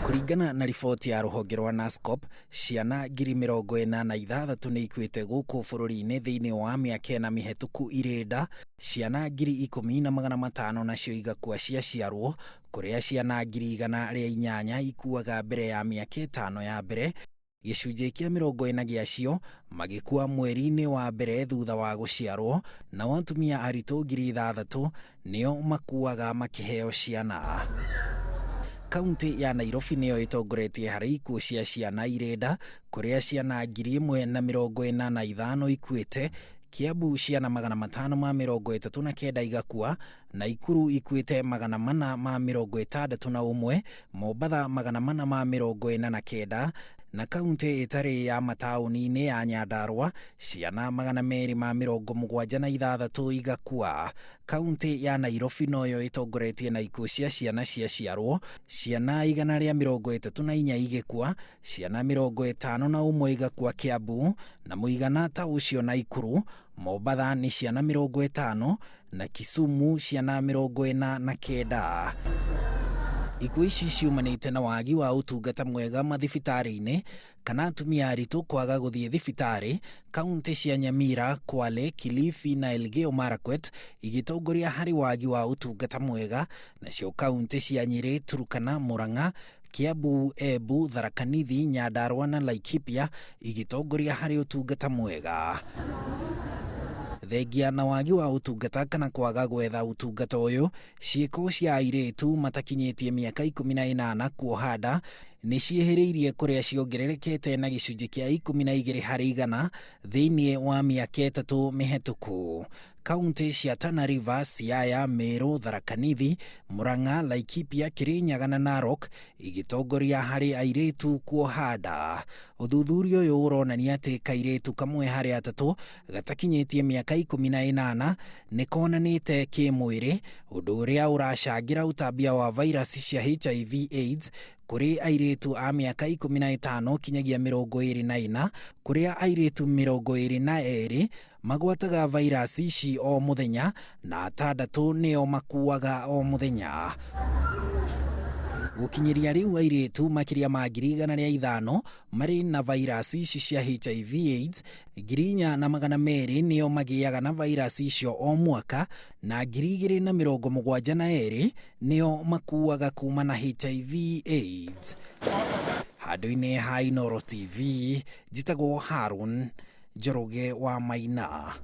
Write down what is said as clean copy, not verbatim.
Kuringana na riboti ya ruhonge rwa NASCOP, ciana ngiri mirongo ina na ithathatũ nĩ ikuite guku bururi-ini thĩinĩ wa miaka na mihituku irenda, ciana ngiri 10,500 nacio igakua ciaciarwo, kuria ciana ngiri 108 ikuaga mbere ya miaka itano ya mbere, gĩcunjĩ kĩa 40 gĩacio magĩkua mweri-inĩ wa mbere thutha wa gũciarwo, na atumia aritũ 6,000 nĩo makuaga makĩheo ciana. Kaunti ya Nairobi nĩyo ĩtongoretie harĩ ikuũ cia ciana irenda, kuria ciana 1,045 ikuĩte, Kiambu ciana 539 igakua, na Ikuru ikuĩte 461, Mombatha 449, na kaunti ĩtarĩ ya mataũni-inĩ ya Nyandarua ciana 276 igakua. Kaunti ya Nairobi noyo ĩtongoretie na ikuũ cia ciana ciaciarwo, ciana 134 igĩkua, ciana 51 igakua Kiambu, na mũigana ta ũcio na Ikuru. Mombatha nĩ ciana 50 na Kisumu ciana 49. Ikuũ ici ciumanĩte na waagi wa utungata mwega mathibitari-inĩ, kana atumia aritũ kwaga gũthiĩ thibitarĩ. Kaunti cia Nyamira, Kwale, Kilifi na Elgeyo Marakwet igĩtongoria harĩ waagi wa utungata mwega, nacio kaunti cia Nyeri, Turkana, Murang'a, Kiambu, Embu, Tharaka Nithi, Nyandarua na Laikipia igĩtongoria harĩ utungata mwega. Thengia na wagi wa utungata kana kwaga gwetha utungata ũyũ, ciĩko cia airĩtu matakinyĩtie mĩaka 18 kuoha nda nĩ ciĩhĩrĩirie kũrĩa ciongererekete na gĩcunjĩ kĩa 12% thĩinĩ wa mĩaka 3 mĩhĩtũku. Kaunti cia Tana River, Siaya, Meru, Tharaka Nithi, Murang'a, Laikipia, Kirinyaga na Narok igĩtongoria harĩ airĩtu kuoha nda. Ũthuthuria ũyũ ũronania atĩ kairĩtu kamwe harĩ atatũ gatakinyĩtie mĩaka 18 nĩ konanĩte kĩmwĩrĩ, ũndũ ũrĩa ũracangĩra ũtambia wa vairasi cia HIV/AIDS kũrĩ airĩtu a mĩaka 15 kinyagia 24, kũrĩa airĩtu 22 magwataga vairasi ici o mũthenya na 6 nĩo makuaga o mũthenya. Gũkinyĩria rĩu airĩtu makiria ma 105 marĩ na vairasi ici cia HIV/AIDS, 4,200 nĩo magĩaga na vairasi icio o mwaka, na 2,072 nĩo makuaga kuma na HIV/AIDS. Handũ-inĩ ha Inooro TV, njĩtagwo Harun Njoroge wa Maina.